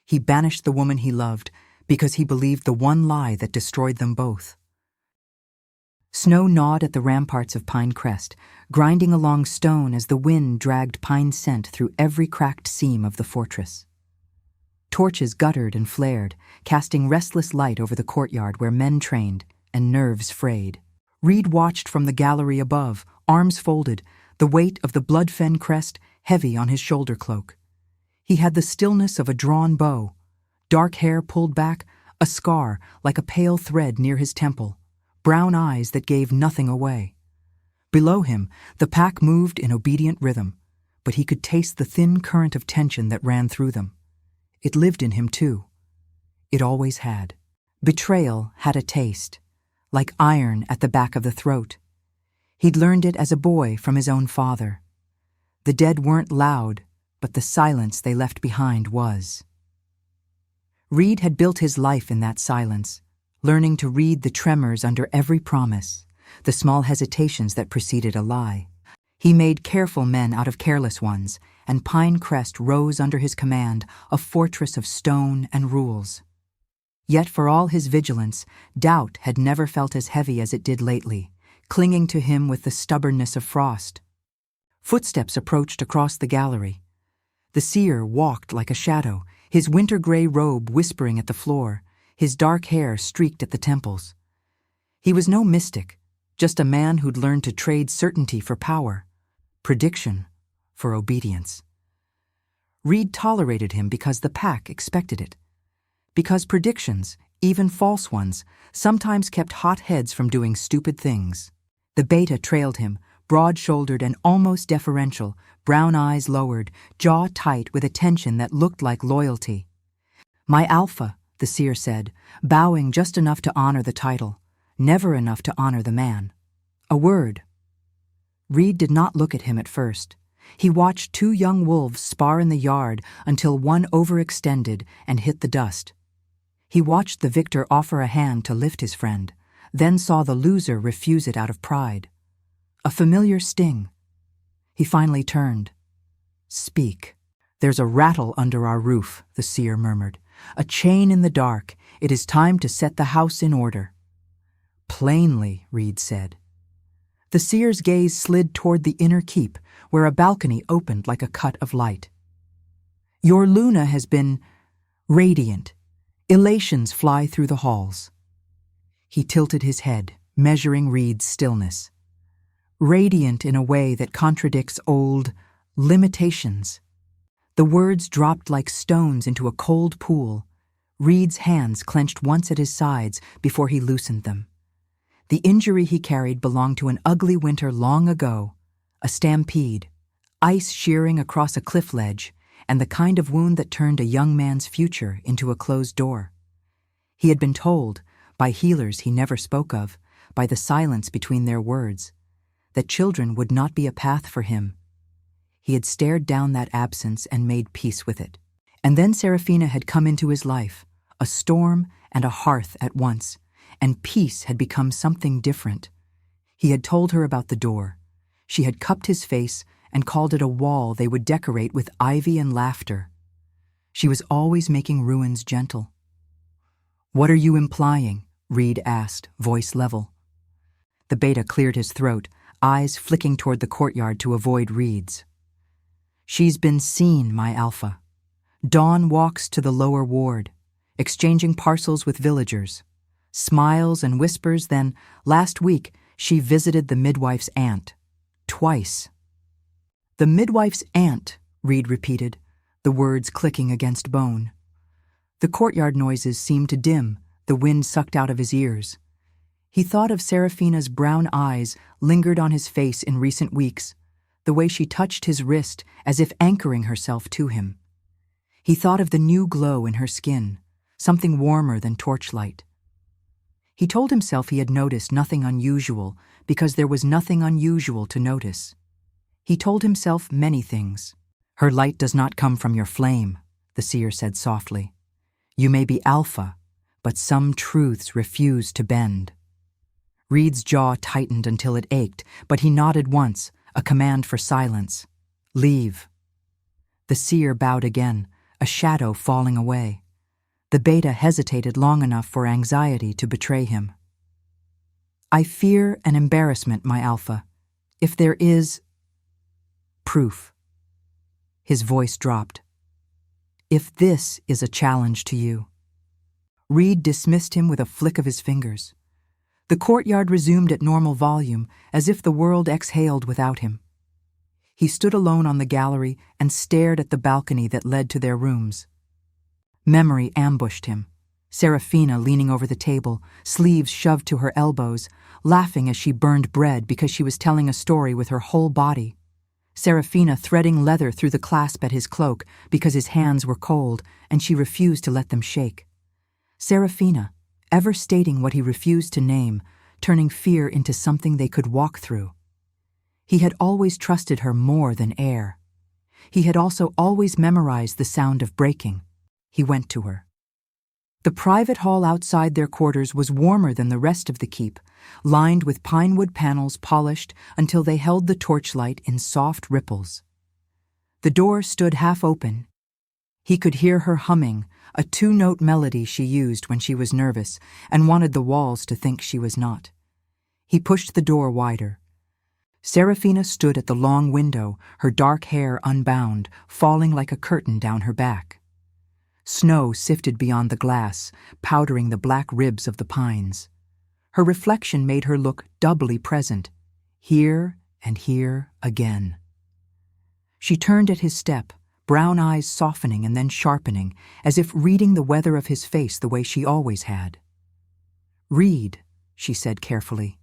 He banished the woman he loved because he believed the one lie that destroyed them both. Snow gnawed at the ramparts of Pine Crest, grinding along stone as the wind dragged pine scent through every cracked seam of the fortress. Torches guttered and flared, casting restless light over the courtyard where men trained and nerves frayed. Reed watched from the gallery above, arms folded, the weight of the Bloodfen crest heavy on his shoulder cloak. He had the stillness of a drawn bow, dark hair pulled back, a scar like a pale thread near his temple, brown eyes that gave nothing away. Below him, the pack moved in obedient rhythm, but he could taste the thin current of tension that ran through them. It lived in him too. It always had. Betrayal had a taste, like iron at the back of the throat. He'd learned it as a boy from his own father. The dead weren't loud, but the silence they left behind was. Reed had built his life in that silence, learning to read the tremors under every promise, the small hesitations that preceded a lie. He made careful men out of careless ones, and Pine Crest rose under his command, a fortress of stone and rules. Yet for all his vigilance, doubt had never felt as heavy as it did lately, clinging to him with the stubbornness of frost. Footsteps approached across the gallery. The seer walked like a shadow, his winter-gray robe whispering at the floor, his dark hair streaked at the temples. He was no mystic, just a man who'd learned to trade certainty for power, prediction for obedience. Reed tolerated him because the pack expected it, because predictions, even false ones, sometimes kept hot heads from doing stupid things. The beta trailed him, broad-shouldered and almost deferential, brown eyes lowered, jaw tight with a tension that looked like loyalty. "My alpha," the seer said, bowing just enough to honor the title, never enough to honor the man. A word. Reed did not look at him at first. He watched two young wolves spar in the yard until one overextended and hit the dust. He watched the victor offer a hand to lift his friend, then saw the loser refuse it out of pride. A familiar sting. He finally turned. "Speak." "There's a rattle under our roof," the seer murmured. "A chain in the dark. It is time to set the house in order." "Plainly," Reed said. The seer's gaze slid toward the inner keep, where a balcony opened like a cut of light. "Your Luna has been radiant. Elations fly through the halls." He tilted his head, measuring Reed's stillness. "Radiant in a way that contradicts old limitations." The words dropped like stones into a cold pool. Reed's hands clenched once at his sides before he loosened them. The injury he carried belonged to an ugly winter long ago, a stampede, ice shearing across a cliff ledge, and the kind of wound that turned a young man's future into a closed door. He had been told, by healers he never spoke of, by the silence between their words, that children would not be a path for him. He had stared down that absence and made peace with it. And then Serafina had come into his life, a storm and a hearth at once, and peace had become something different. He had told her about the door. She had cupped his face and called it a wall they would decorate with ivy and laughter. She was always making ruins gentle. "What are you implying?" Reed asked, voice level. The beta cleared his throat, eyes flicking toward the courtyard to avoid Reed's. "She's been seen, my alpha. Dawn walks to the lower ward, exchanging parcels with villagers. Smiles and whispers, then, last week, she visited the midwife's aunt. Twice." "The midwife's aunt," Reed repeated, the words clicking against bone. The courtyard noises seemed to dim, the wind sucked out of his ears. He thought of Serafina's brown eyes lingered on his face in recent weeks, the way she touched his wrist as if anchoring herself to him. He thought of the new glow in her skin, something warmer than torchlight. He told himself he had noticed nothing unusual because there was nothing unusual to notice. He told himself many things. "Her light does not come from your flame," the seer said softly. "You may be alpha, but some truths refuse to bend." Reed's jaw tightened until it ached, but he nodded once, a command for silence. "Leave." The seer bowed again, a shadow falling away. The beta hesitated long enough for anxiety to betray him. I fear an embarrassment, my alpha. If there is proof. His voice dropped. If this is a challenge to you. Reed dismissed him with a flick of his fingers. The courtyard resumed at normal volume, as if the world exhaled without him. He stood alone on the gallery and stared at the balcony that led to their rooms. Memory ambushed him. Serafina leaning over the table, sleeves shoved to her elbows, laughing as she burned bread because she was telling a story with her whole body. Serafina threading leather through the clasp at his cloak because his hands were cold and she refused to let them shake. Serafina, ever stating what he refused to name, turning fear into something they could walk through. He had always trusted her more than air. He had also always memorized the sound of breaking. He went to her. The private hall outside their quarters was warmer than the rest of the keep, lined with pinewood panels polished until they held the torchlight in soft ripples. The door stood half open. He could hear her humming, a two-note melody she used when she was nervous and wanted the walls to think she was not. He pushed the door wider. Serafina stood at the long window, her dark hair unbound, falling like a curtain down her back. Snow sifted beyond the glass, powdering the black ribs of the pines. Her reflection made her look doubly present, here and here again. She turned at his step, brown eyes softening and then sharpening, as if reading the weather of his face the way she always had. "Read," she said carefully.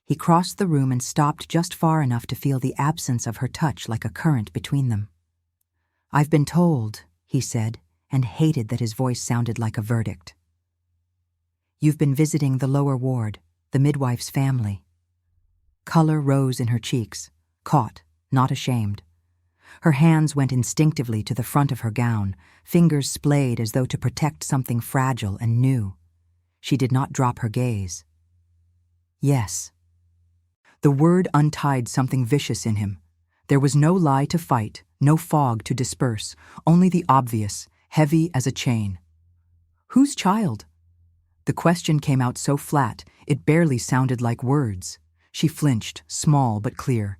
He crossed the room and stopped just far enough to feel the absence of her touch like a current between them. "I've been told," he said, and hated that his voice sounded like a verdict. "You've been visiting the lower ward, the midwife's family." Color rose in her cheeks, caught, not ashamed. Her hands went instinctively to the front of her gown, fingers splayed as though to protect something fragile and new. She did not drop her gaze. "Yes." The word untied something vicious in him. There was no lie to fight, no fog to disperse, only the obvious, heavy as a chain. "Whose child?" The question came out so flat, it barely sounded like words. She flinched, small but clear.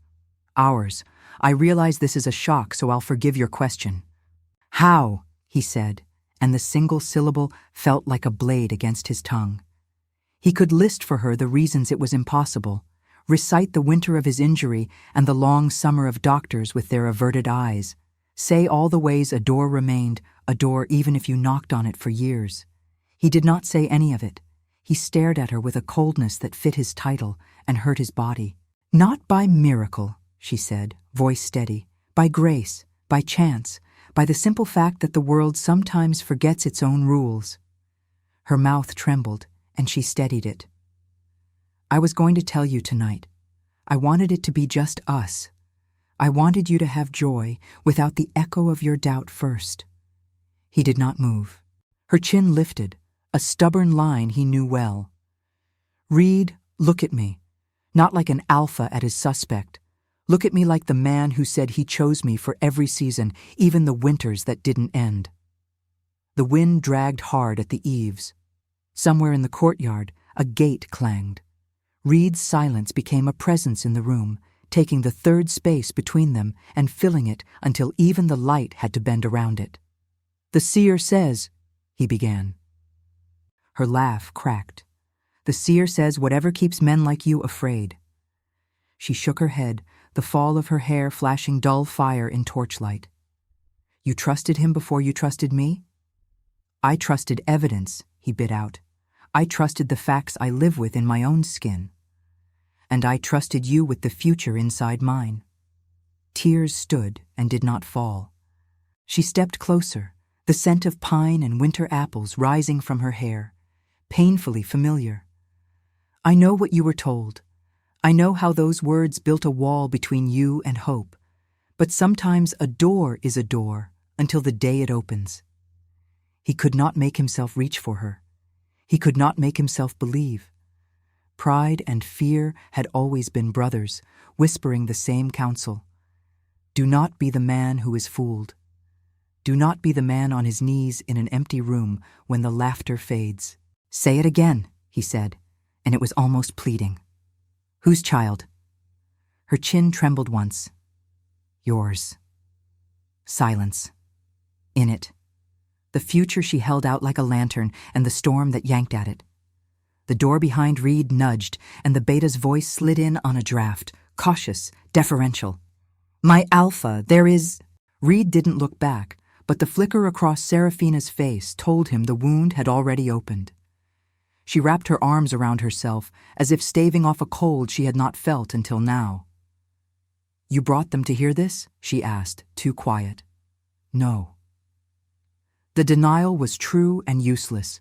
"Ours. I realize this is a shock, so I'll forgive your question." "How?" he said, and the single syllable felt like a blade against his tongue. He could list for her the reasons it was impossible, recite the winter of his injury and the long summer of doctors with their averted eyes, say all the ways a door remained, a door even if you knocked on it for years. He did not say any of it. He stared at her with a coldness that fit his title and hurt his body. "Not by miracle," she said, voice steady, "by grace, by chance, by the simple fact that the world sometimes forgets its own rules." Her mouth trembled, and she steadied it. "I was going to tell you tonight. I wanted it to be just us. I wanted you to have joy without the echo of your doubt first." He did not move. Her chin lifted, a stubborn line he knew well. "Reed, look at me. Not like an alpha at his suspect. Look at me like the man who said he chose me for every season, even the winters that didn't end." The wind dragged hard at the eaves. Somewhere in the courtyard, a gate clanged. Reed's silence became a presence in the room, taking the third space between them and filling it until even the light had to bend around it. "The seer says," he began. Her laugh cracked. "The seer says whatever keeps men like you afraid." She shook her head, the fall of her hair flashing dull fire in torchlight. "You trusted him before you trusted me?" "I trusted evidence," he bit out. "I trusted the facts I live with in my own skin. And I trusted you with the future inside mine." Tears stood and did not fall. She stepped closer, the scent of pine and winter apples rising from her hair, painfully familiar. "I know what you were told. I know how those words built a wall between you and hope. But sometimes a door is a door until the day it opens." He could not make himself reach for her. He could not make himself believe. Pride and fear had always been brothers, whispering the same counsel. Do not be the man who is fooled. Do not be the man on his knees in an empty room when the laughter fades. Say it again, he said, and it was almost pleading. Whose child? Her chin trembled once. Yours. Silence. In it. The future she held out like a lantern and the storm that yanked at it. The door behind Reed nudged, and the beta's voice slid in on a draft, cautious, deferential. My alpha, there is... Reed didn't look back, but the flicker across Seraphina's face told him the wound had already opened. She wrapped her arms around herself, as if staving off a cold she had not felt until now. You brought them to hear this? She asked, too quiet. No. The denial was true and useless.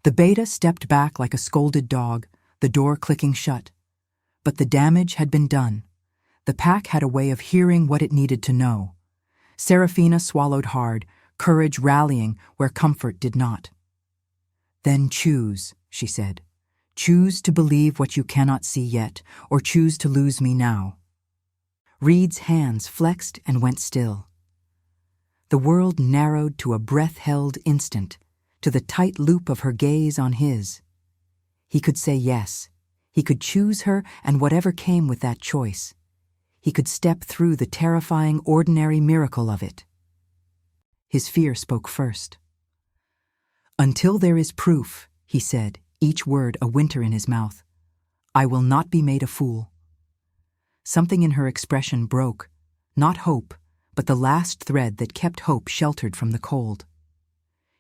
The beta stepped back like a scolded dog, the door clicking shut. But the damage had been done. The pack had a way of hearing what it needed to know. Seraphina swallowed hard, courage rallying where comfort did not. Then choose, she said. Choose to believe what you cannot see yet, or choose to lose me now. Reed's hands flexed and went still. The world narrowed to a breath-held instant, to the tight loop of her gaze on his. He could say yes. He could choose her and whatever came with that choice. He could step through the terrifying, ordinary miracle of it. His fear spoke first. Until there is proof, he said, each word a winter in his mouth, I will not be made a fool. Something in her expression broke, not hope, but the last thread that kept hope sheltered from the cold.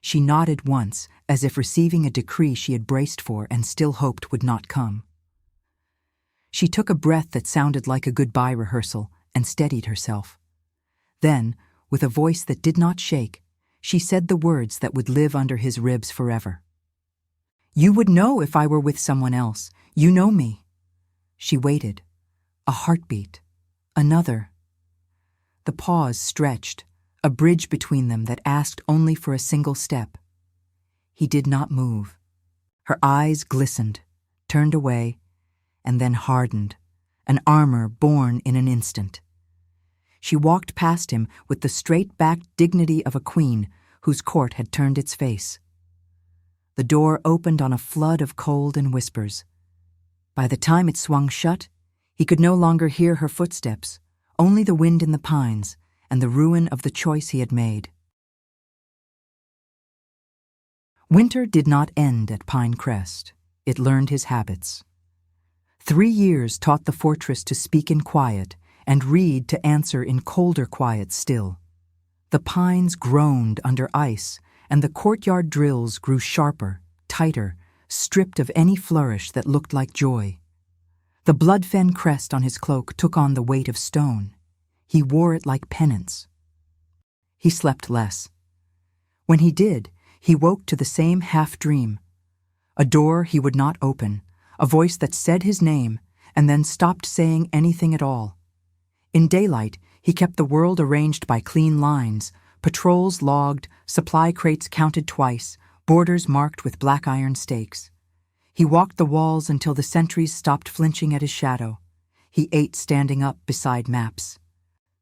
She nodded once, as if receiving a decree she had braced for and still hoped would not come. She took a breath that sounded like a goodbye rehearsal and steadied herself. Then, with a voice that did not shake, she said the words that would live under his ribs forever. You would know if I were with someone else. You know me. She waited. A heartbeat. Another. The pause stretched, a bridge between them that asked only for a single step. He did not move. Her eyes glistened, turned away, and then hardened, an armor born in an instant. She walked past him with the straight-backed dignity of a queen whose court had turned its face. The door opened on a flood of cold and whispers. By the time it swung shut, he could no longer hear her footsteps, only the wind in the pines and the ruin of the choice he had made. Winter did not end at Pine Crest. It learned his habits. 3 years taught the fortress to speak in quiet and Reed to answer in colder quiet still. The pines groaned under ice, and the courtyard drills grew sharper, tighter, stripped of any flourish that looked like joy. The Bloodfen crest on his cloak took on the weight of stone. He wore it like penance. He slept less. When he did, he woke to the same half-dream. A door he would not open, a voice that said his name, and then stopped saying anything at all. In daylight, he kept the world arranged by clean lines, patrols logged, supply crates counted twice, borders marked with black iron stakes. He walked the walls until the sentries stopped flinching at his shadow. He ate standing up beside maps.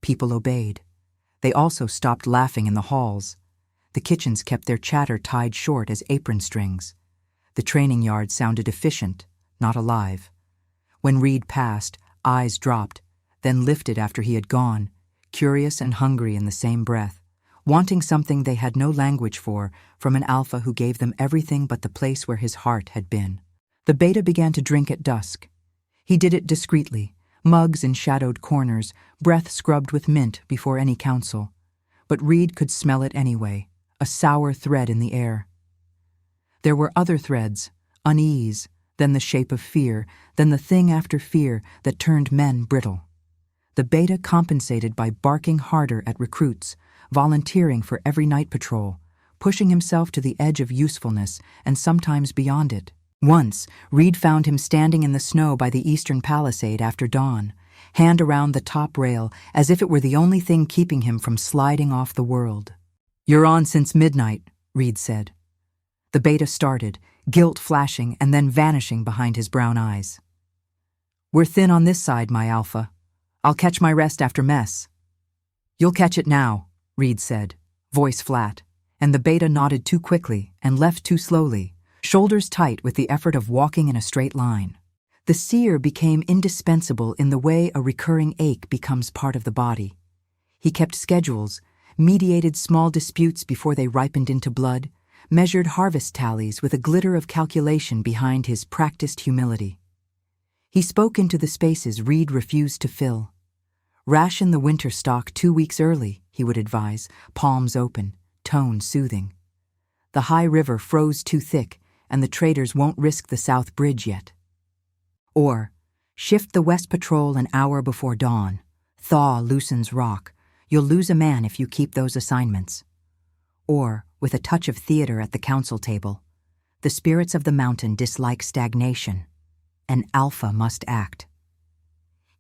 People obeyed. They also stopped laughing in the halls. The kitchens kept their chatter tied short as apron strings. The training yard sounded efficient, not alive. When Reed passed, eyes dropped, then lifted after he had gone, curious and hungry in the same breath, wanting something they had no language for from an alpha who gave them everything but the place where his heart had been. The beta began to drink at dusk. He did it discreetly, mugs in shadowed corners, breath scrubbed with mint before any counsel. But Reed could smell it anyway, a sour thread in the air. There were other threads, unease, then the shape of fear, then the thing after fear that turned men brittle. The beta compensated by barking harder at recruits, volunteering for every night patrol, pushing himself to the edge of usefulness and sometimes beyond it. Once, Reed found him standing in the snow by the eastern palisade after dawn, hand around the top rail as if it were the only thing keeping him from sliding off the world. "You're on since midnight," Reed said. The beta started, guilt flashing and then vanishing behind his brown eyes. "We're thin on this side, my alpha. I'll catch my rest after mess." "You'll catch it now," Reed said, voice flat, and the beta nodded too quickly and left too slowly, shoulders tight with the effort of walking in a straight line. The seer became indispensable in the way a recurring ache becomes part of the body. He kept schedules, mediated small disputes before they ripened into blood, measured harvest tallies with a glitter of calculation behind his practiced humility. He spoke into the spaces Reed refused to fill. Ration the winter stock 2 weeks early, he would advise, palms open, tone soothing. The high river froze too thick, and the traders won't risk the South Bridge yet. Or, shift the West Patrol an hour before dawn. Thaw loosens rock. You'll lose a man if you keep those assignments. Or, with a touch of theater at the council table, the spirits of the mountain dislike stagnation. An alpha must act.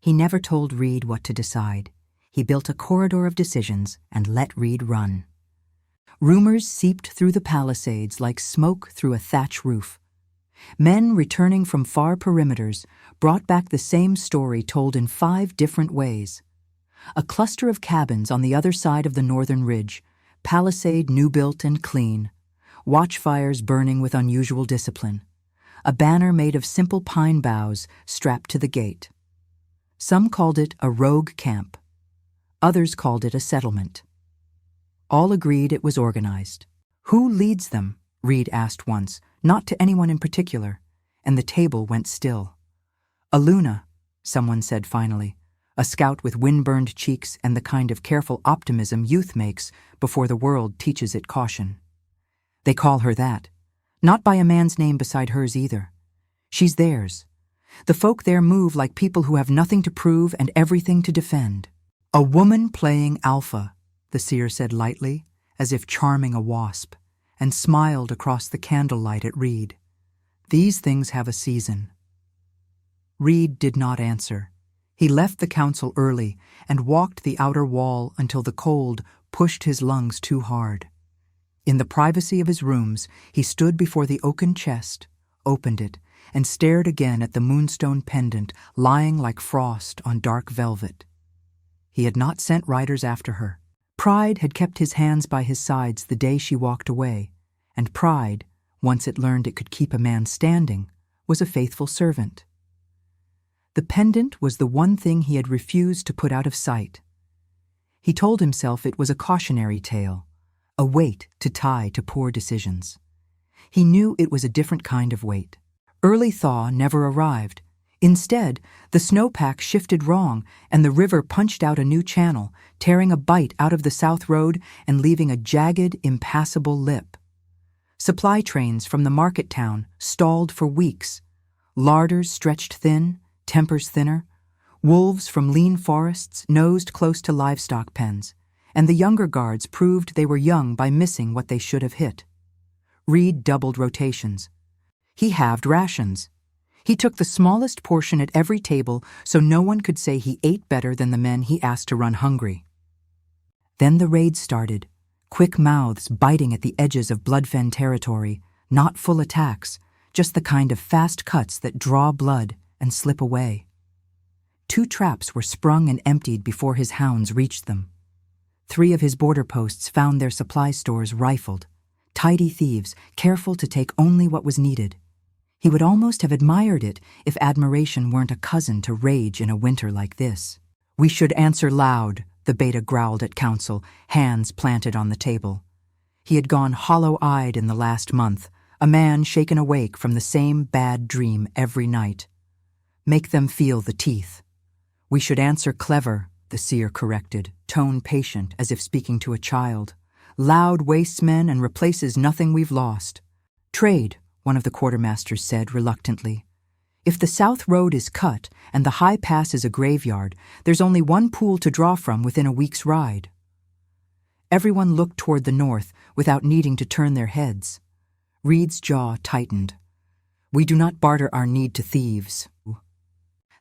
He never told Reed what to decide. He built a corridor of decisions and let Reed run. Rumors seeped through the palisades like smoke through a thatch roof. Men returning from far perimeters brought back the same story told in 5 different ways. A cluster of cabins on the other side of the northern ridge, palisade new-built and clean, watchfires burning with unusual discipline, a banner made of simple pine boughs strapped to the gate. Some called it a rogue camp. Others called it a settlement. All agreed it was organized. "Who leads them?" Reed asked once, not to anyone in particular, and the table went still. "Aluna," someone said finally, a scout with wind-burned cheeks and the kind of careful optimism youth makes before the world teaches it caution. They call her that, not by a man's name beside hers either. She's theirs. The folk there move like people who have nothing to prove and everything to defend. "A woman playing alpha," the seer said lightly, as if charming a wasp, and smiled across the candlelight at Reed. "These things have a season." Reed did not answer. He left the council early and walked the outer wall until the cold pushed his lungs too hard. In the privacy of his rooms, he stood before the oaken chest, opened it, and stared again at the moonstone pendant lying like frost on dark velvet. He had not sent riders after her. Pride had kept his hands by his sides the day she walked away, and pride, once it learned it could keep a man standing, was a faithful servant. The pendant was the one thing he had refused to put out of sight. He told himself it was a cautionary tale, a weight to tie to poor decisions. He knew it was a different kind of weight. Early thaw never arrived. Instead, the snowpack shifted wrong, and the river punched out a new channel, tearing a bite out of the South Road and leaving a jagged, impassable lip. Supply trains from the market town stalled for weeks. Larders stretched thin, tempers thinner. Wolves from lean forests nosed close to livestock pens, and the younger guards proved they were young by missing what they should have hit. Reed doubled rotations. He halved rations. He took the smallest portion at every table so no one could say he ate better than the men he asked to run hungry. Then the raids started, quick mouths biting at the edges of Bloodfen territory, not full attacks, just the kind of fast cuts that draw blood and slip away. 2 traps were sprung and emptied before his hounds reached them. 3 of his border posts found their supply stores rifled, tidy thieves, careful to take only what was needed. He would almost have admired it if admiration weren't a cousin to rage in a winter like this. "We should answer loud," the beta growled at council, hands planted on the table. He had gone hollow-eyed in the last month, a man shaken awake from the same bad dream every night. "Make them feel the teeth." "We should answer clever," the seer corrected, tone patient as if speaking to a child. "Loud wastes men and replaces nothing we've lost." "Trade," one of the quartermasters said reluctantly. "If the South Road is cut and the high pass is a graveyard, there's only one pool to draw from within a week's ride." Everyone looked toward the north without needing to turn their heads. Reed's jaw tightened. "We do not barter our need to thieves."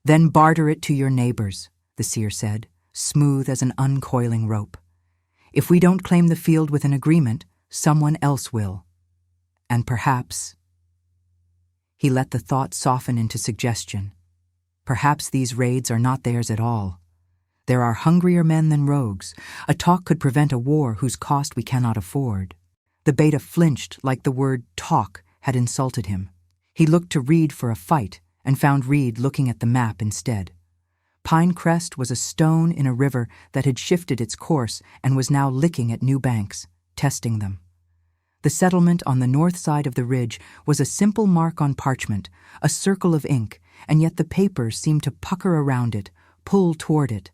"Then barter it to your neighbors," the seer said, smooth as an uncoiling rope. "If we don't claim the field with an agreement, someone else will. And perhaps—" He let the thought soften into suggestion. "Perhaps these raids are not theirs at all. There are hungrier men than rogues. A talk could prevent a war whose cost we cannot afford. The beta flinched like the word talk had insulted him. He looked to Reed for a fight and found Reed looking at the map instead. Pinecrest was a stone in a river that had shifted its course and was now licking at new banks, testing them. The settlement on the north side of the ridge was a simple mark on parchment, a circle of ink, and yet the paper seemed to pucker around it, pull toward it.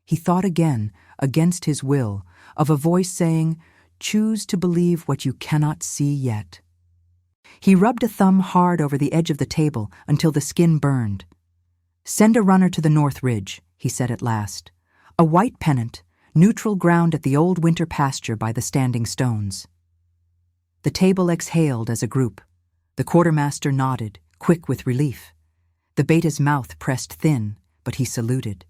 He thought again, against his will, of a voice saying, "Choose to believe what you cannot see yet." He rubbed a thumb hard over the edge of the table until the skin burned. "Send a runner to the north ridge," he said at last. "A white pennant, neutral ground at the old winter pasture by the standing stones." The table exhaled as a group. The quartermaster nodded, quick with relief. The beta's mouth pressed thin, but he saluted.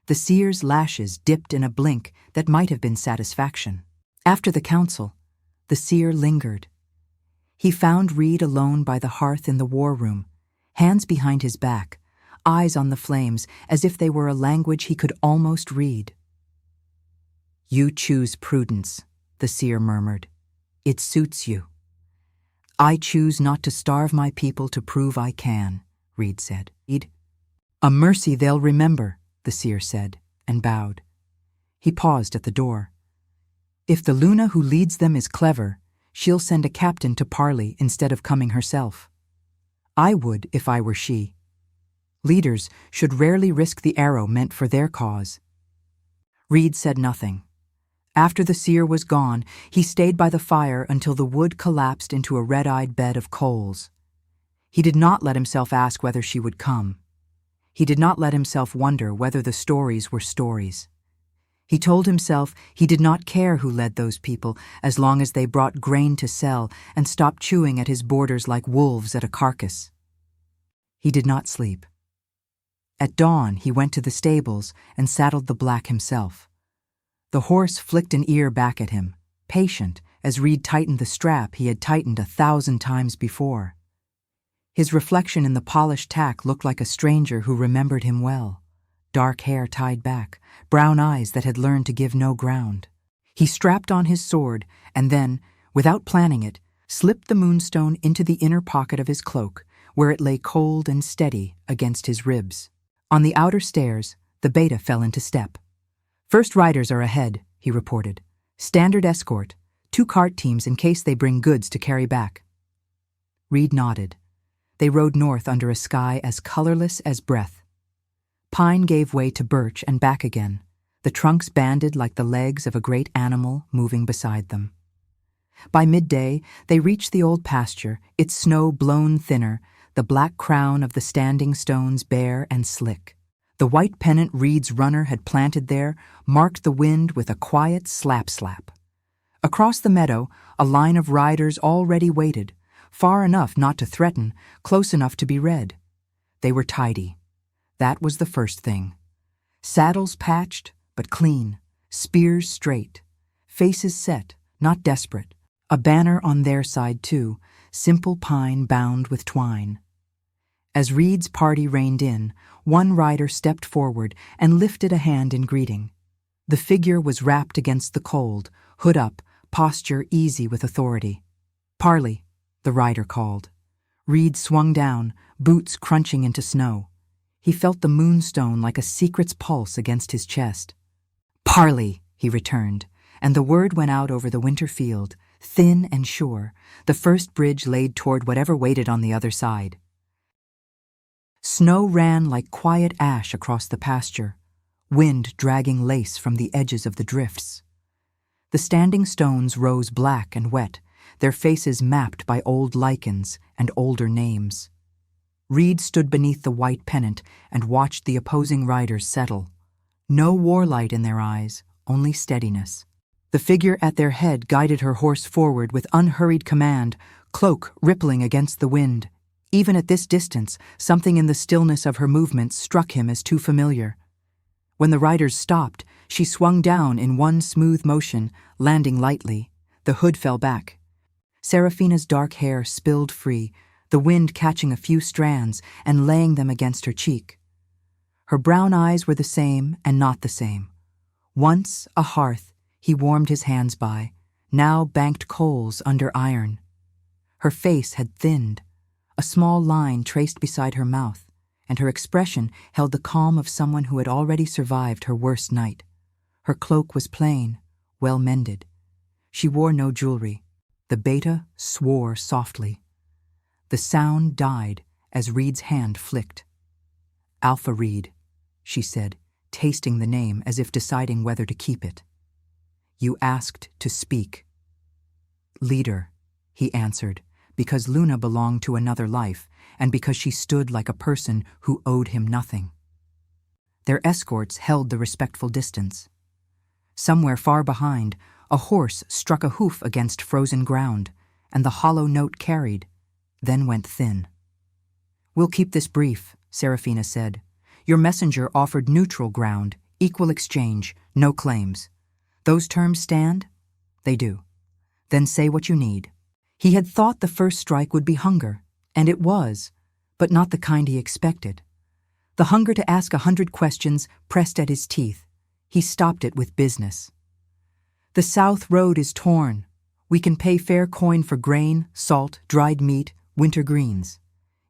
The seer's lashes dipped in a blink that might have been satisfaction. After the council, the seer lingered. He found Reed alone by the hearth in the war room, hands behind his back, eyes on the flames as if they were a language he could almost read. "You choose prudence," the seer murmured. "It suits you." "I choose not to starve my people to prove I can," Reed said. "A mercy they'll remember," the seer said, and bowed. He paused at the door. "If the Luna who leads them is clever, she'll send a captain to parley instead of coming herself. I would if I were she. Leaders should rarely risk the arrow meant for their cause." Reed said nothing. After the seer was gone, he stayed by the fire until the wood collapsed into a red-eyed bed of coals. He did not let himself ask whether she would come. He did not let himself wonder whether the stories were stories. He told himself he did not care who led those people as long as they brought grain to sell and stopped chewing at his borders like wolves at a carcass. He did not sleep. At dawn, he went to the stables and saddled the black himself. The horse flicked an ear back at him, patient, as Reed tightened the strap he had tightened 1,000 times before. His reflection in the polished tack looked like a stranger who remembered him well. Dark hair tied back, brown eyes that had learned to give no ground. He strapped on his sword and then, without planning it, slipped the moonstone into the inner pocket of his cloak, where it lay cold and steady against his ribs. On the outer stairs, the beta fell into step. "First riders are ahead," he reported. "Standard escort, 2 cart teams in case they bring goods to carry back." Reed nodded. They rode north under a sky as colorless as breath. Pine gave way to birch and back again, the trunks banded like the legs of a great animal moving beside them. By midday, they reached the old pasture, its snow blown thinner, the black crown of the standing stones bare and slick. The white pennant Reed's runner had planted there marked the wind with a quiet slap-slap. Across the meadow, a line of riders already waited, far enough not to threaten, close enough to be read. They were tidy. That was the first thing. Saddles patched, but clean, spears straight, faces set, not desperate, a banner on their side too, simple pine bound with twine. As Reed's party reined in, one rider stepped forward and lifted a hand in greeting. The figure was wrapped against the cold, hood up, posture easy with authority. "Parley," the rider called. Reed swung down, boots crunching into snow. He felt the moonstone like a secret's pulse against his chest. "Parley," he returned, and the word went out over the winter field, thin and sure, the first bridge laid toward whatever waited on the other side. Snow ran like quiet ash across the pasture, wind dragging lace from the edges of the drifts. The standing stones rose black and wet, their faces mapped by old lichens and older names. Reed stood beneath the white pennant and watched the opposing riders settle. No warlight in their eyes, only steadiness. The figure at their head guided her horse forward with unhurried command, cloak rippling against the wind. Even at this distance, something in the stillness of her movements struck him as too familiar. When the riders stopped, she swung down in one smooth motion, landing lightly. The hood fell back. Seraphina's dark hair spilled free, the wind catching a few strands and laying them against her cheek. Her brown eyes were the same and not the same. Once a hearth he warmed his hands by, now banked coals under iron. Her face had thinned, a small line traced beside her mouth, and her expression held the calm of someone who had already survived her worst night. Her cloak was plain, well mended. She wore no jewelry. The beta swore softly. The sound died as Reed's hand flicked. "Alpha Reed," she said, tasting the name as if deciding whether to keep it. "You asked to speak." "Leader," he answered, because Luna belonged to another life and because she stood like a person who owed him nothing. Their escorts held the respectful distance. Somewhere far behind, a horse struck a hoof against frozen ground, and the hollow note carried, then went thin. "We'll keep this brief," Serafina said. "Your messenger offered neutral ground, equal exchange, no claims. Those terms stand?" "They do." "Then say what you need." He had thought the first strike would be hunger, and it was, but not the kind he expected. The hunger to ask 100 questions pressed at his teeth. He stopped it with business. "The South Road is torn. We can pay fair coin for grain, salt, dried meat, winter greens.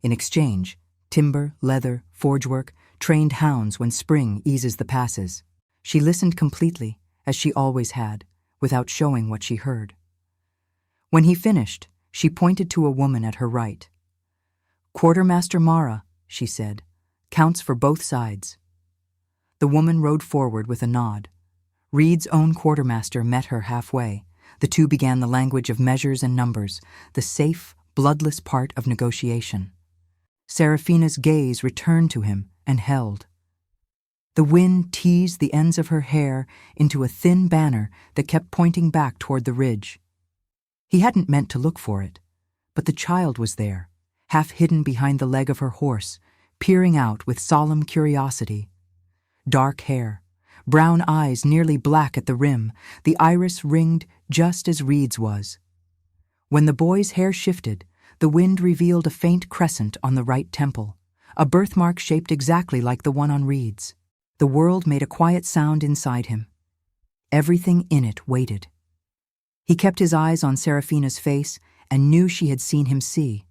In exchange, timber, leather, forge work, trained hounds when spring eases the passes." She listened completely, as she always had, without showing what she heard. When he finished, she pointed to a woman at her right. "Quartermaster Mara," she said, "counts for both sides." The woman rode forward with a nod. Reed's own quartermaster met her halfway. The two began the language of measures and numbers, the safe, bloodless part of negotiation. Serafina's gaze returned to him and held. The wind teased the ends of her hair into a thin banner that kept pointing back toward the ridge. He hadn't meant to look for it, but the child was there, half hidden behind the leg of her horse, peering out with solemn curiosity. Dark hair, brown eyes nearly black at the rim, the iris ringed just as Reed's was. When the boy's hair shifted, the wind revealed a faint crescent on the right temple, a birthmark shaped exactly like the one on Reed's. The world made a quiet sound inside him. Everything in it waited. He kept his eyes on Serafina's face and knew she had seen him see.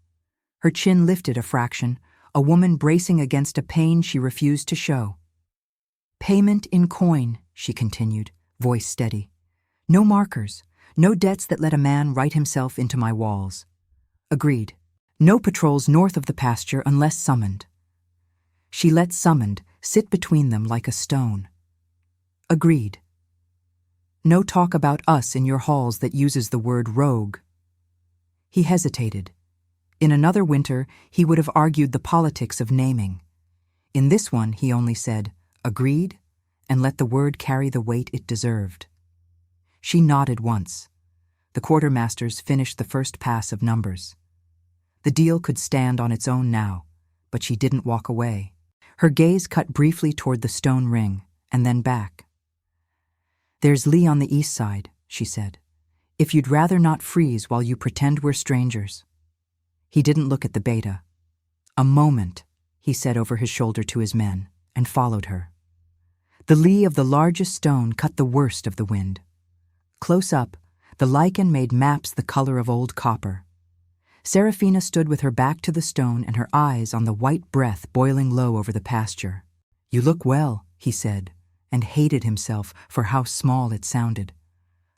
Her chin lifted a fraction, a woman bracing against a pain she refused to show. "Payment in coin," she continued, voice steady. "No markers, no debts that let a man write himself into my walls." "Agreed. No patrols north of the pasture unless summoned." She let summoned sit between them like a stone. "Agreed. No talk about us in your halls that uses the word rogue." He hesitated. In another winter, he would have argued the politics of naming. In this one, he only said, "Agreed," and let the word carry the weight it deserved. She nodded once. The quartermasters finished the first pass of numbers. The deal could stand on its own now, but she didn't walk away. Her gaze cut briefly toward the stone ring, and then back. "There's Lee on the east side," she said. "If you'd rather not freeze while you pretend we're strangers." He didn't look at the beta. "A moment," he said over his shoulder to his men, and followed her. The lee of the largest stone cut the worst of the wind. Close up, the lichen made maps the color of old copper. Serafina stood with her back to the stone and her eyes on the white breath boiling low over the pasture. "You look well," he said, and hated himself for how small it sounded.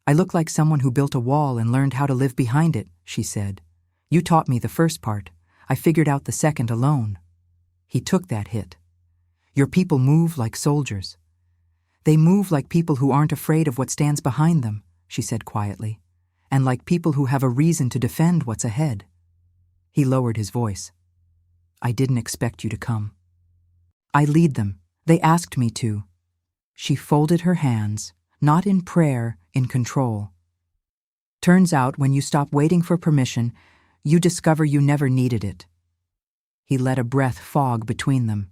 "I look like someone who built a wall and learned how to live behind it," she said. "You taught me the first part. I figured out the second alone." He took that hit. "Your people move like soldiers." "They move like people who aren't afraid of what stands behind them," she said quietly, "and like people who have a reason to defend what's ahead." He lowered his voice. "I didn't expect you to come." "I lead them. They asked me to." She folded her hands, not in prayer, in control. "Turns out when you stop waiting for permission, you discover you never needed it." He let a breath fog between them.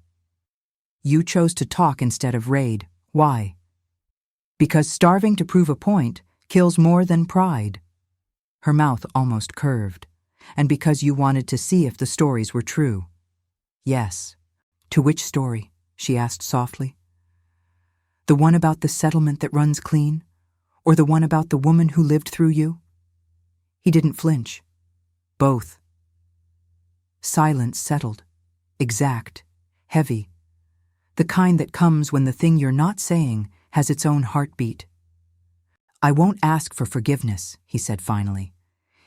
"You chose to talk instead of raid. Why?" "Because starving to prove a point kills more than pride." Her mouth almost curved. "And because you wanted to see if the stories were true." "Yes." "To which story?" she asked softly. The one about the settlement that runs clean? Or the one about the woman who lived through you? He didn't flinch. Both. Silence settled. Exact. Heavy. The kind that comes when the thing you're not saying has its own heartbeat. I won't ask for forgiveness, he said finally.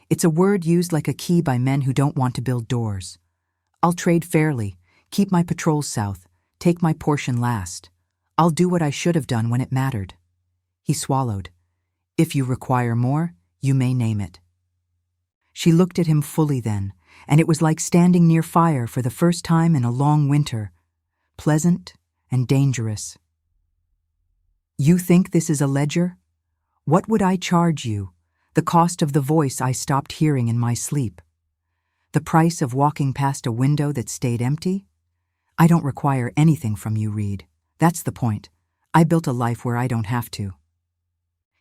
It's a word used like a key by men who don't want to build doors. I'll trade fairly, keep my patrols south, take my portion last. I'll do what I should have done when it mattered. He swallowed. If you require more, you may name it. She looked at him fully then, and it was like standing near fire for the first time in a long winter, pleasant and dangerous. You think this is a ledger? What would I charge you? The cost of the voice I stopped hearing in my sleep? The price of walking past a window that stayed empty? I don't require anything from you, Reed. That's the point. I built a life where I don't have to.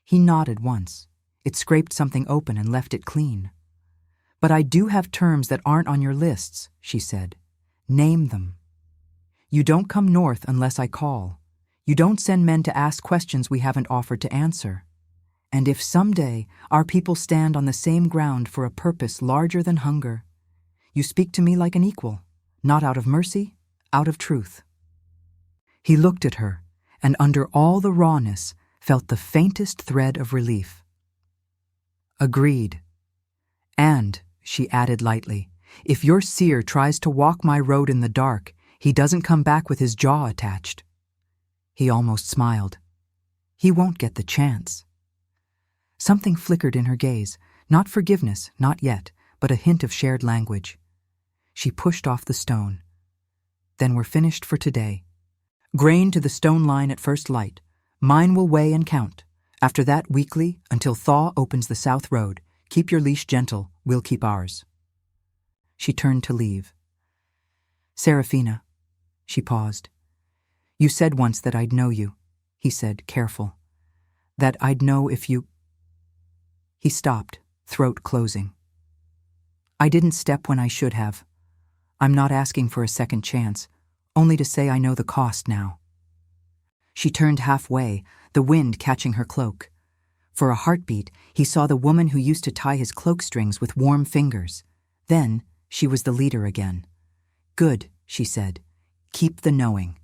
He nodded once. It scraped something open and left it clean. But I do have terms that aren't on your lists, she said. Name them. You don't come north unless I call. You don't send men to ask questions we haven't offered to answer. And if someday our people stand on the same ground for a purpose larger than hunger, you speak to me like an equal, not out of mercy, out of truth. He looked at her, and under all the rawness, felt the faintest thread of relief. Agreed. And, she added lightly, if your seer tries to walk my road in the dark, he doesn't come back with his jaw attached. He almost smiled. He won't get the chance. Something flickered in her gaze, not forgiveness, not yet, but a hint of shared language. She pushed off the stone. Then we're finished for today. Grain to the stone line at first light. Mine will weigh and count. After that, weekly, until thaw opens the south road. Keep your leash gentle, we'll keep ours. She turned to leave. Serafina. She paused. You said once that I'd know you, he said, careful. That I'd know if you... He stopped, throat closing. I didn't step when I should have. I'm not asking for a second chance, only to say I know the cost now. She turned halfway, the wind catching her cloak. For a heartbeat, he saw the woman who used to tie his cloak strings with warm fingers. Then, she was the leader again. Good, she said. Keep the knowing.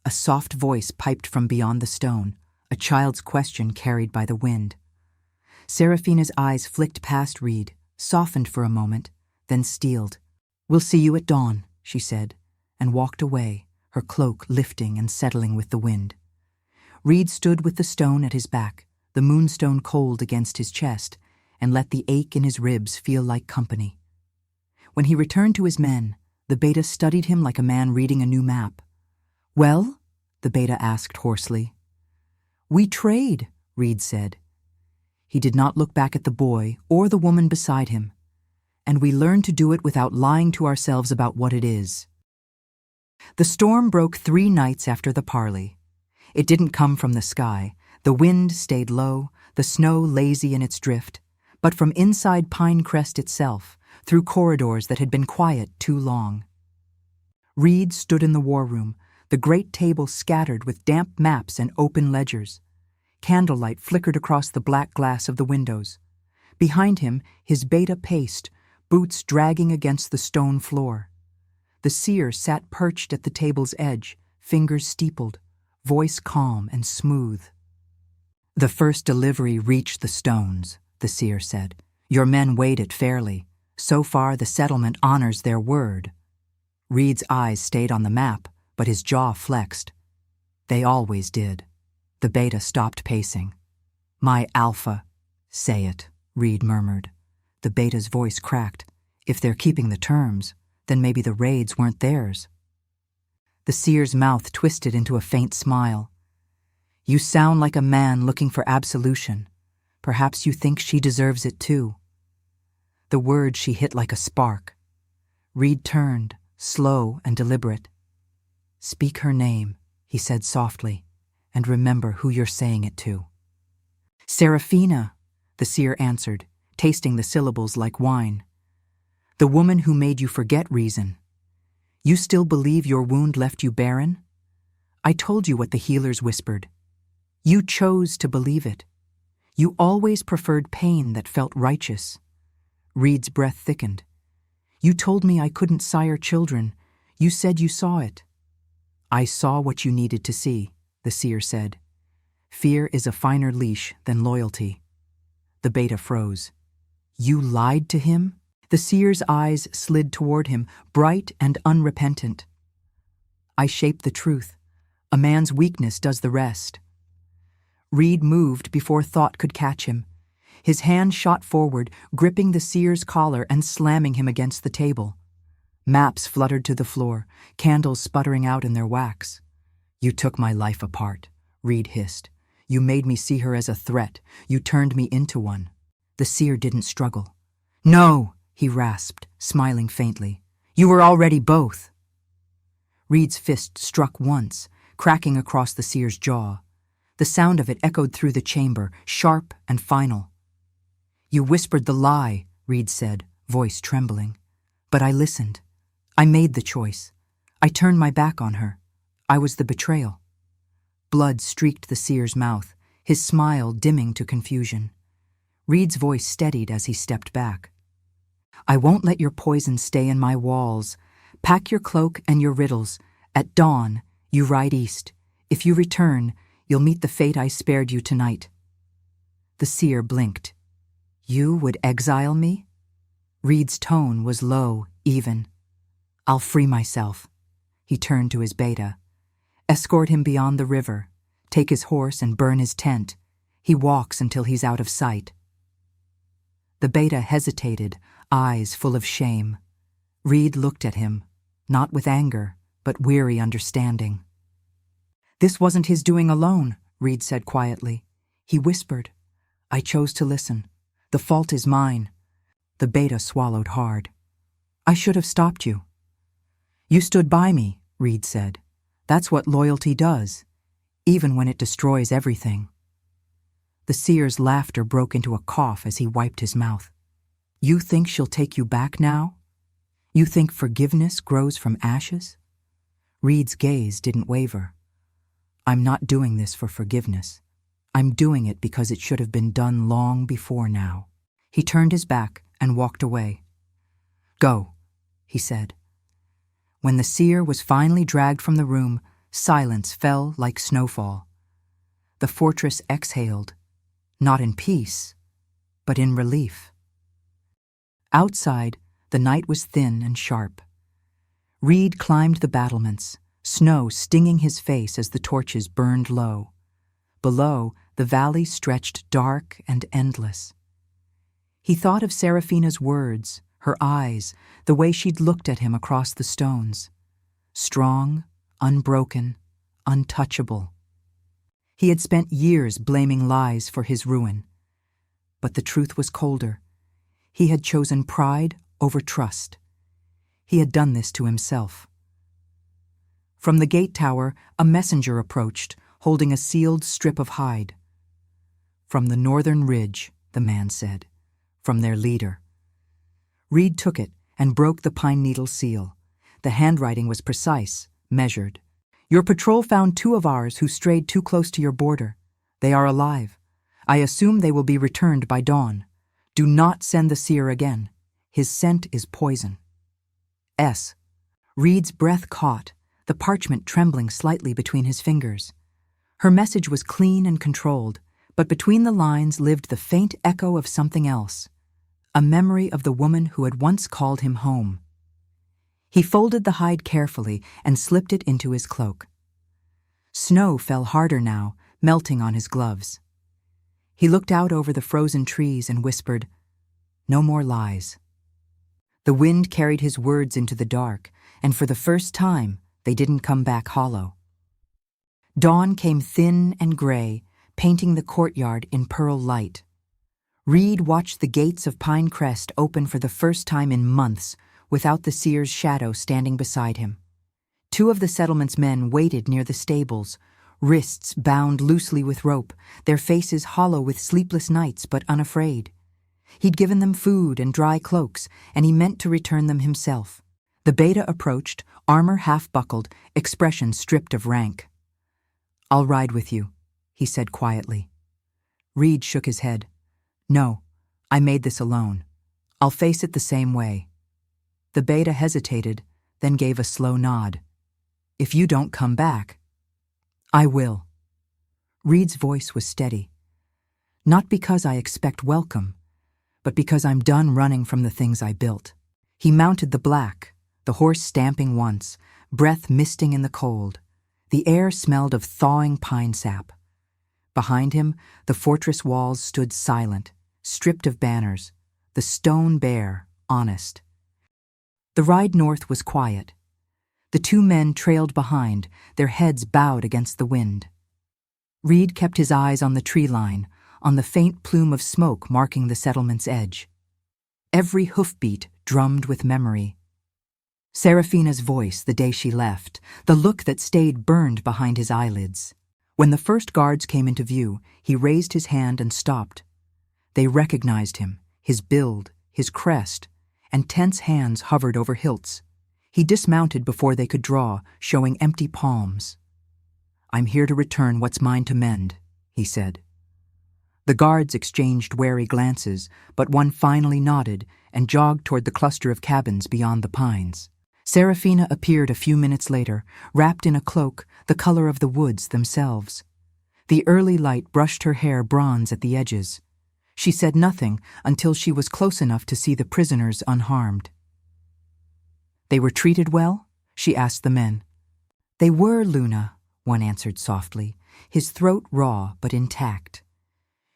A soft voice piped from beyond the stone, a child's question carried by the wind. Serafina's eyes flicked past Reed, softened for a moment, then steeled. We'll see you at dawn, she said, and walked away, her cloak lifting and settling with the wind. Reed stood with the stone at his back, the moonstone cold against his chest, and let the ache in his ribs feel like company. When he returned to his men, the beta studied him like a man reading a new map. Well? The beta asked hoarsely. We trade, Reed said. He did not look back at the boy or the woman beside him. And we learn to do it without lying to ourselves about what it is. The storm broke 3 nights after the parley. It didn't come from the sky. The wind stayed low, the snow lazy in its drift, but from inside Pinecrest itself, through corridors that had been quiet too long. Reed stood in the war room, the great table scattered with damp maps and open ledgers. Candlelight flickered across the black glass of the windows. Behind him, his beta paced, boots dragging against the stone floor. The seer sat perched at the table's edge, fingers steepled, voice calm and smooth. The first delivery reached the stones, the seer said. Your men weighed it fairly. So far, the settlement honors their word. Reed's eyes stayed on the map, but his jaw flexed. They always did. The beta stopped pacing. My alpha. Say it, Reed murmured. The beta's voice cracked. If they're keeping the terms, then maybe the raids weren't theirs. The seer's mouth twisted into a faint smile. You sound like a man looking for absolution. Perhaps you think she deserves it too. The word she hit like a spark. Reed turned, slow and deliberate. Speak her name, he said softly, and remember who you're saying it to. Serafina, the seer answered, tasting the syllables like wine. The woman who made you forget reason. You still believe your wound left you barren? I told you what the healers whispered. You chose to believe it. You always preferred pain that felt righteous. Reed's breath thickened. You told me I couldn't sire children. You said you saw it. I saw what you needed to see, the seer said. Fear is a finer leash than loyalty. The beta froze. You lied to him? The seer's eyes slid toward him, bright and unrepentant. I shaped the truth. A man's weakness does the rest. Reed moved before thought could catch him. His hand shot forward, gripping the seer's collar and slamming him against the table. Maps fluttered to the floor, candles sputtering out in their wax. You took my life apart, Reed hissed. You made me see her as a threat. You turned me into one. The seer didn't struggle. No, he rasped, smiling faintly. You were already both. Reed's fist struck once, cracking across the seer's jaw. The sound of it echoed through the chamber, sharp and final. You whispered the lie, Reed said, voice trembling. But I listened. I made the choice. I turned my back on her. I was the betrayal. Blood streaked the seer's mouth, his smile dimming to confusion. Reed's voice steadied as he stepped back. I won't let your poison stay in my walls. Pack your cloak and your riddles. At dawn, you ride east. If you return, you'll meet the fate I spared you tonight. The seer blinked. You would exile me? Reed's tone was low, even. I'll free myself. He turned to his beta. Escort him beyond the river. Take his horse and burn his tent. He walks until he's out of sight. The beta hesitated, eyes full of shame. Reed looked at him, not with anger, but weary understanding. This wasn't his doing alone, Reed said quietly. He whispered. I chose to listen. The fault is mine. The beta swallowed hard. I should have stopped you. You stood by me, Reed said. That's what loyalty does, even when it destroys everything. The seer's laughter broke into a cough as he wiped his mouth. You think she'll take you back now? You think forgiveness grows from ashes? Reed's gaze didn't waver. I'm not doing this for forgiveness. I'm doing it because it should have been done long before now. He turned his back and walked away. Go, he said. When the seer was finally dragged from the room, silence fell like snowfall. The fortress exhaled, not in peace, but in relief. Outside, the night was thin and sharp. Reed climbed the battlements, snow stinging his face as the torches burned low. Below, the valley stretched dark and endless. He thought of Seraphina's words, her eyes, the way she'd looked at him across the stones. Strong, unbroken, untouchable. He had spent years blaming lies for his ruin. But the truth was colder. He had chosen pride over trust. He had done this to himself. From the gate tower, a messenger approached, holding a sealed strip of hide. From the northern ridge, the man said. From their leader. Reed took it and broke the pine needle seal. The handwriting was precise, measured. Your patrol found 2 of ours who strayed too close to your border. They are alive. I assume they will be returned by dawn. Do not send the seer again. His scent is poison. S. Reed's breath caught, the parchment trembling slightly between his fingers. Her message was clean and controlled, but between the lines lived the faint echo of something else. A memory of the woman who had once called him home. He folded the hide carefully and slipped it into his cloak. Snow fell harder now, melting on his gloves. He looked out over the frozen trees and whispered, No more lies. The wind carried his words into the dark, and for the first time, they didn't come back hollow. Dawn came thin and gray, painting the courtyard in pearl light. Reed watched the gates of Pine Crest open for the first time in months, without the seer's shadow standing beside him. 2 of the settlement's men waited near the stables, wrists bound loosely with rope, their faces hollow with sleepless nights but unafraid. He'd given them food and dry cloaks, and he meant to return them himself. The beta approached, armor half-buckled, expression stripped of rank. "I'll ride with you," he said quietly. Reed shook his head. "No, I made this alone. I'll face it the same way." The beta hesitated, then gave a slow nod. "If you don't come back." "I will." Reed's voice was steady. "Not because I expect welcome, but because I'm done running from the things I built." He mounted the black, the horse stamping once, breath misting in the cold. The air smelled of thawing pine sap. Behind him, the fortress walls stood silent, stripped of banners, the stone bare, honest. The ride north was quiet. The two men trailed behind, their heads bowed against the wind. Reed kept his eyes on the tree line, on the faint plume of smoke marking the settlement's edge. Every hoofbeat drummed with memory. Seraphina's voice the day she left, the look that stayed burned behind his eyelids. When the first guards came into view, he raised his hand and stopped. They recognized him, his build, his crest, and tense hands hovered over hilts. He dismounted before they could draw, showing empty palms. "I'm here to return what's mine to mend," he said. The guards exchanged wary glances, but one finally nodded and jogged toward the cluster of cabins beyond the pines. Seraphina appeared a few minutes later, wrapped in a cloak the color of the woods themselves. The early light brushed her hair bronze at the edges. She said nothing until she was close enough to see the prisoners unharmed. "They were treated well?" she asked the men. "They were, Luna," one answered softly, his throat raw but intact.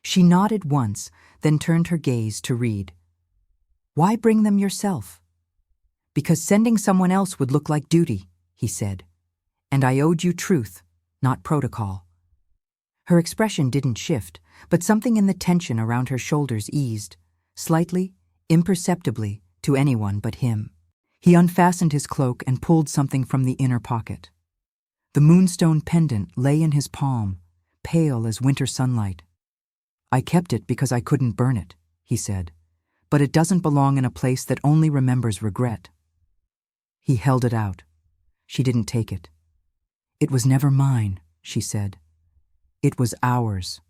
She nodded once, then turned her gaze to Reed. "Why bring them yourself?" "Because sending someone else would look like duty," he said. "And I owed you truth, not protocol." Her expression didn't shift, but something in the tension around her shoulders eased, slightly, imperceptibly, to anyone but him. He unfastened his cloak and pulled something from the inner pocket. The moonstone pendant lay in his palm, pale as winter sunlight. "I kept it because I couldn't burn it," he said, "but it doesn't belong in a place that only remembers regret." He held it out. She didn't take it. "It was never mine," she said. "It was ours.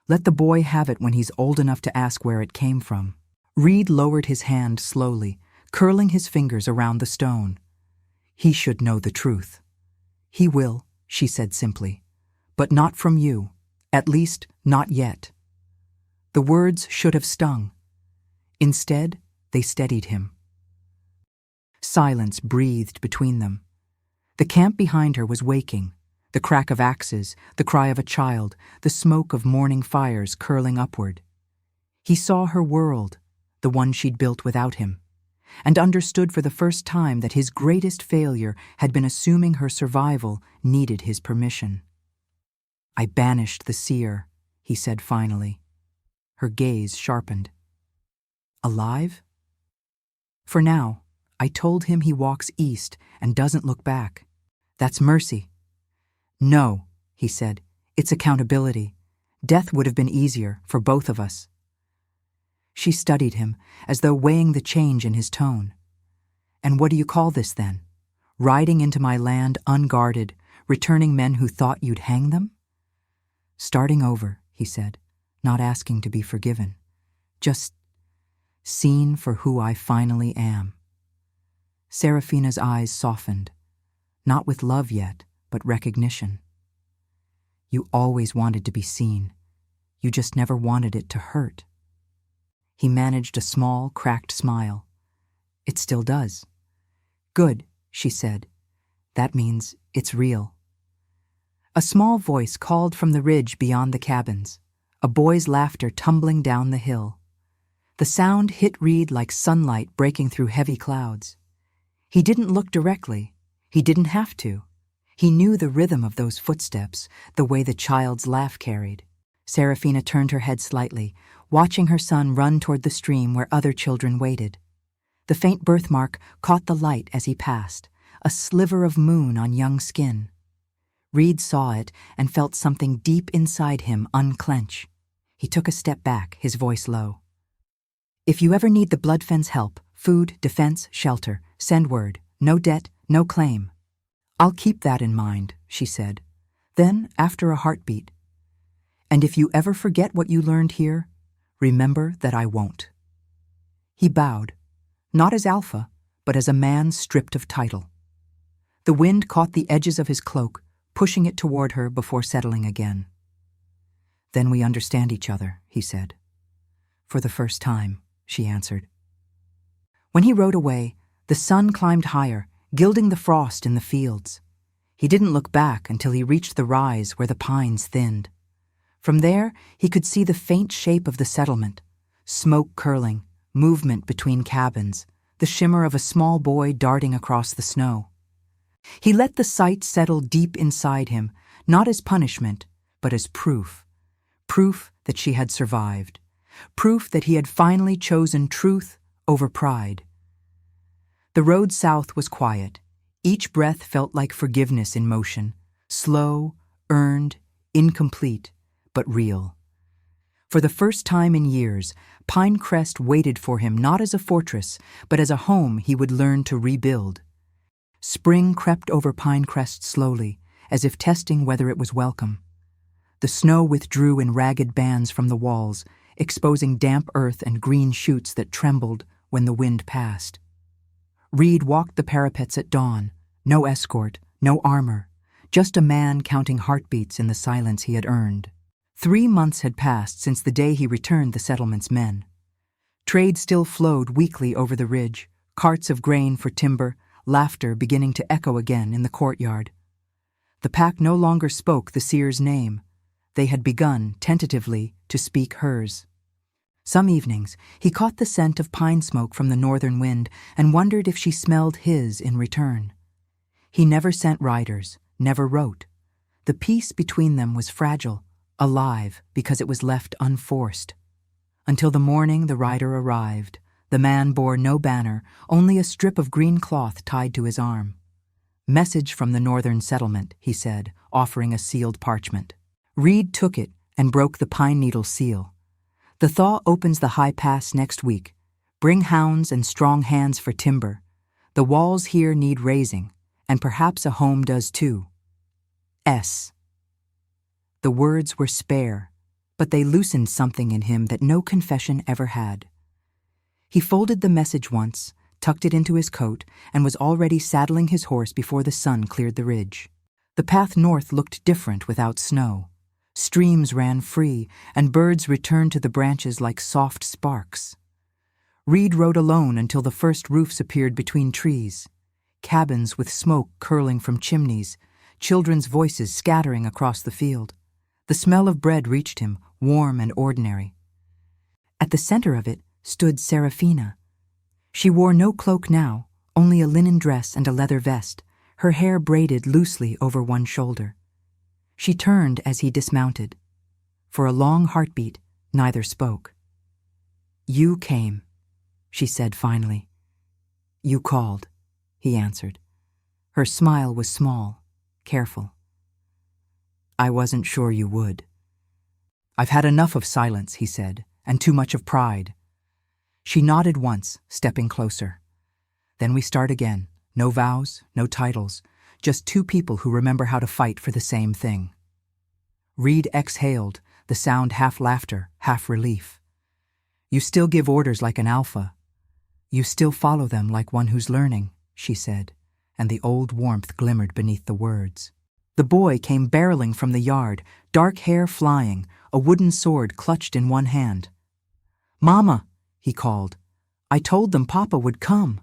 Let the boy have it when he's old enough to ask where it came from." Reed lowered his hand slowly, curling his fingers around the stone. "He should know the truth." "He will," she said simply, "but not from you, at least not yet." The words should have stung. Instead, they steadied him. Silence breathed between them. The camp behind her was waking, the crack of axes, the cry of a child, the smoke of morning fires curling upward. He saw her world, the one she'd built without him, and understood for the first time that his greatest failure had been assuming her survival needed his permission. "I banished the seer," he said finally. Her gaze sharpened. "Alive?" "For now. I told him he walks east and doesn't look back. That's mercy." "No," he said. "It's accountability. Death would have been easier for both of us." She studied him, as though weighing the change in his tone. "And what do you call this, then? Riding into my land unguarded, returning men who thought you'd hang them?" "Starting over," he said, not asking to be forgiven. "Just seen for who I finally am." Seraphina's eyes softened, not with love yet, but recognition. "You always wanted to be seen. You just never wanted it to hurt." He managed a small, cracked smile. "It still does." "Good," she said. "That means it's real." A small voice called from the ridge beyond the cabins, a boy's laughter tumbling down the hill. The sound hit Reed like sunlight breaking through heavy clouds. He didn't look directly. He didn't have to. He knew the rhythm of those footsteps, the way the child's laugh carried. Seraphina turned her head slightly, watching her son run toward the stream where other children waited. The faint birthmark caught the light as he passed, a sliver of moon on young skin. Reed saw it and felt something deep inside him unclench. He took a step back, his voice low. "If you ever need the Bloodfen's help, food, defense, shelter, send word. No debt, no claim." "I'll keep that in mind," she said. Then, after a heartbeat, "And if you ever forget what you learned here, remember that I won't." He bowed, not as Alpha, but as a man stripped of title. The wind caught the edges of his cloak, pushing it toward her before settling again. "Then we understand each other," he said. "For the first time," she answered. When he rode away, the sun climbed higher, gilding the frost in the fields. He didn't look back until he reached the rise where the pines thinned. From there, he could see the faint shape of the settlement, smoke curling, movement between cabins, the shimmer of a small boy darting across the snow. He let the sight settle deep inside him, not as punishment, but as proof. Proof that she had survived. Proof that he had finally chosen truth over pride. The road south was quiet. Each breath felt like forgiveness in motion, slow, earned, incomplete, but real. For the first time in years, Pinecrest waited for him not as a fortress, but as a home he would learn to rebuild. Spring crept over Pinecrest slowly, as if testing whether it was welcome. The snow withdrew in ragged bands from the walls, exposing damp earth and green shoots that trembled when the wind passed. Reed walked the parapets at dawn, no escort, no armor, just a man counting heartbeats in the silence he had earned. 3 months had passed since the day he returned the settlement's men. Trade still flowed weekly over the ridge, carts of grain for timber, laughter beginning to echo again in the courtyard. The pack no longer spoke the seer's name. They had begun, tentatively, to speak hers. Some evenings, he caught the scent of pine smoke from the northern wind and wondered if she smelled his in return. He never sent riders, never wrote. The peace between them was fragile, alive because it was left unforced. Until the morning the rider arrived, the man bore no banner, only a strip of green cloth tied to his arm. "Message from the northern settlement," he said, offering a sealed parchment. Reed took it and broke the pine needle seal. "The thaw opens the high pass next week. Bring hounds and strong hands for timber. The walls here need raising, and perhaps a home does too. S." The words were spare, but they loosened something in him that no confession ever had. He folded the message once, tucked it into his coat, and was already saddling his horse before the sun cleared the ridge. The path north looked different without snow. Streams ran free, and birds returned to the branches like soft sparks. Reed rode alone until the first roofs appeared between trees. Cabins with smoke curling from chimneys, children's voices scattering across the field. The smell of bread reached him, warm and ordinary. At the center of it stood Serafina. She wore no cloak now, only a linen dress and a leather vest, her hair braided loosely over one shoulder. She turned as he dismounted. For a long heartbeat, neither spoke. "You came," she said finally. "You called," he answered. Her smile was small, careful. "I wasn't sure you would." "I've had enough of silence," he said, "and too much of pride." She nodded once, stepping closer. "Then we start again. No vows, no titles, just two people who remember how to fight for the same thing." Reed exhaled, the sound half laughter, half relief. "You still give orders like an alpha. You still follow them like one who's learning," she said, and the old warmth glimmered beneath the words. The boy came barreling from the yard, dark hair flying, a wooden sword clutched in one hand. "Mama," he called. "I told them Papa would come."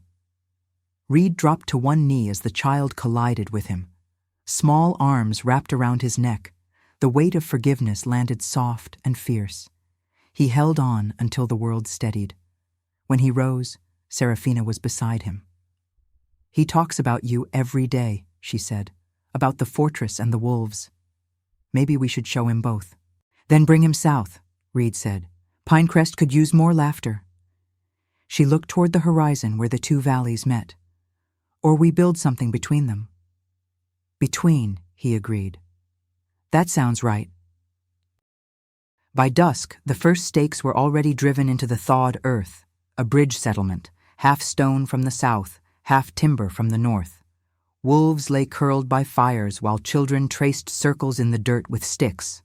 Reed dropped to one knee as the child collided with him. Small arms wrapped around his neck. The weight of forgiveness landed soft and fierce. He held on until the world steadied. When he rose, Serafina was beside him. "He talks about you every day," she said, "about the fortress and the wolves. Maybe we should show him both." "Then bring him south," Reed said. "Pinecrest could use more laughter." She looked toward the horizon where the two valleys met. "Or we build something between them." "Between," he agreed. "That sounds right." By dusk, the first stakes were already driven into the thawed earth, a bridge settlement, half stone from the south, half timber from the north. Wolves lay curled by fires while children traced circles in the dirt with sticks.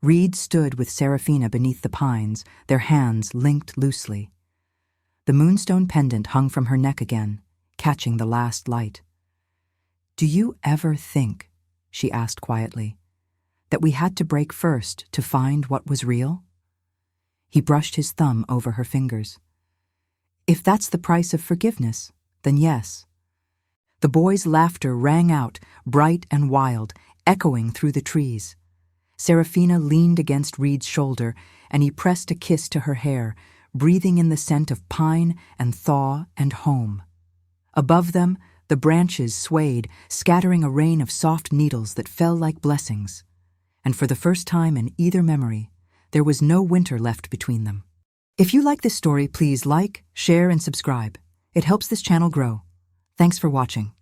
Reed stood with Seraphina beneath the pines, their hands linked loosely. The moonstone pendant hung from her neck again, catching the last light. "Do you ever think," she asked quietly, "that we had to break first to find what was real?" He brushed his thumb over her fingers. "If that's the price of forgiveness, then yes." The boy's laughter rang out, bright and wild, echoing through the trees. Seraphina leaned against Reed's shoulder, and he pressed a kiss to her hair, breathing in the scent of pine and thaw and home. Above them, the branches swayed, scattering a rain of soft needles that fell like blessings. And for the first time in either memory, there was no winter left between them. If you like this story, please like, share, and subscribe. It helps this channel grow. Thanks for watching.